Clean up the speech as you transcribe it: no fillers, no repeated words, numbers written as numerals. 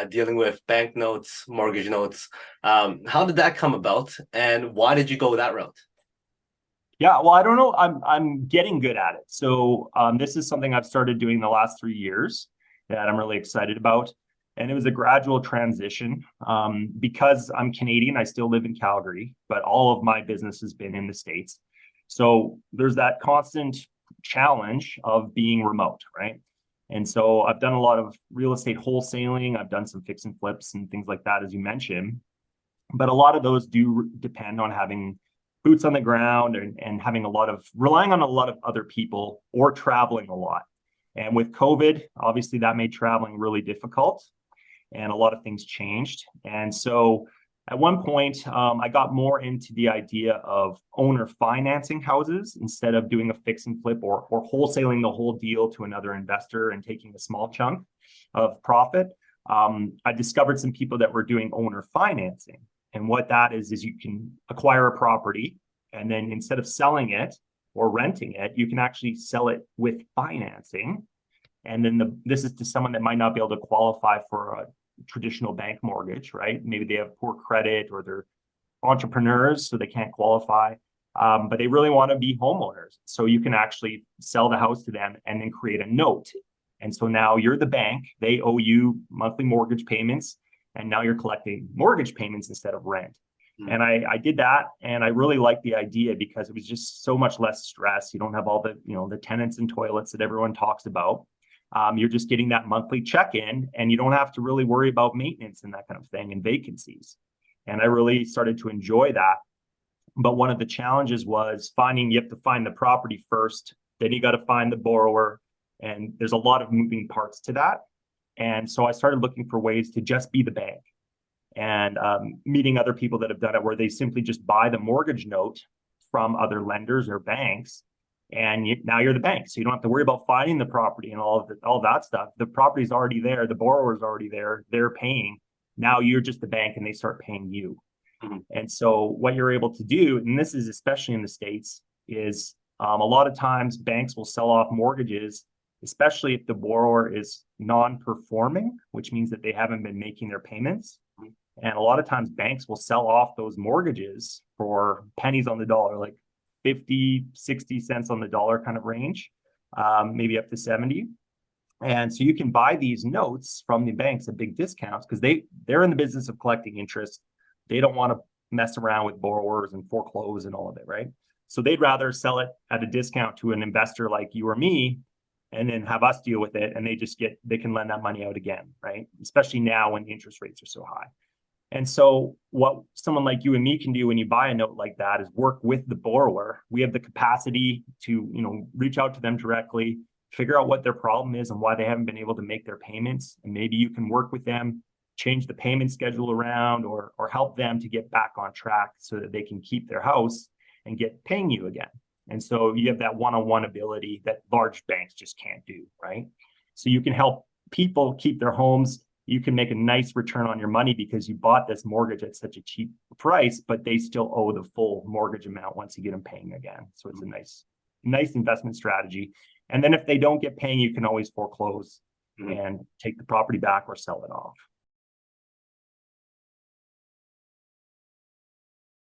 dealing with bank notes, mortgage notes. How did that come about, and why did you go that route? Yeah, well, I don't know. I'm getting good at it. So this is something I've started doing the last 3 years that I'm really excited about. And it was a gradual transition. Because I'm Canadian, I still live in Calgary, but all of my business has been in the States. So there's that constant challenge of being remote, right? And so I've done a lot of real estate wholesaling. I've done some fix and flips and things like that, as you mentioned. But a lot of those do depend on having boots on the ground and having a lot of relying on a lot of other people or traveling a lot. And with COVID, obviously that made traveling really difficult and a lot of things changed. And so at one point, I got more into the idea of owner financing houses instead of doing a fix and flip or wholesaling the whole deal to another investor and taking a small chunk of profit. I discovered some people that were doing owner financing. And what that is you can acquire a property and then instead of selling it or renting it, you can actually sell it with financing. And then this is to someone that might not be able to qualify for a traditional bank mortgage, right? Maybe they have poor credit or they're entrepreneurs, so they can't qualify. But they really want to be homeowners. So you can actually sell the house to them and then create a note. And so now you're the bank, they owe you monthly mortgage payments, and now you're collecting mortgage payments instead of rent. And I did that, and I really liked the idea because it was just so much less stress. You don't have all the tenants and toilets that everyone talks about. You're just getting that monthly check-in, and you don't have to really worry about maintenance and that kind of thing and vacancies. And I really started to enjoy that. But one of the challenges was you have to find the property first, then you got to find the borrower, and there's a lot of moving parts to that. And so I started looking for ways to just be the bank and meeting other people that have done it where they simply just buy the mortgage note from other lenders or banks. And now you're the bank. So you don't have to worry about finding the property and all that stuff. The property's already there. The borrower's already there. They're paying. Now you're just the bank and they start paying you. Mm-hmm. And so what you're able to do, and this is especially in the States, is a lot of times banks will sell off mortgages, especially if the borrower is non-performing, which means that they haven't been making their payments. And a lot of times banks will sell off those mortgages for pennies on the dollar, like 50, 60 cents on the dollar kind of range, maybe up to 70. And so you can buy these notes from the banks at big discounts because they're in the business of collecting interest. They don't want to mess around with borrowers and foreclose and all of it, right? So they'd rather sell it at a discount to an investor like you or me and then have us deal with it. And they can lend that money out again, right? Especially now when the interest rates are so high. And so what someone like you and me can do when you buy a note like that is work with the borrower. We have the capacity to, reach out to them directly, figure out what their problem is and why they haven't been able to make their payments. And maybe you can work with them, change the payment schedule around or help them to get back on track so that they can keep their house and get paying you again. And so you have that one-on-one ability that large banks just can't do, right? So you can help people keep their homes. You can make a nice return on your money because you bought this mortgage at such a cheap price, but they still owe the full mortgage amount once you get them paying again. So it's a nice investment strategy. And then if they don't get paying, you can always foreclose and take the property back or sell it off.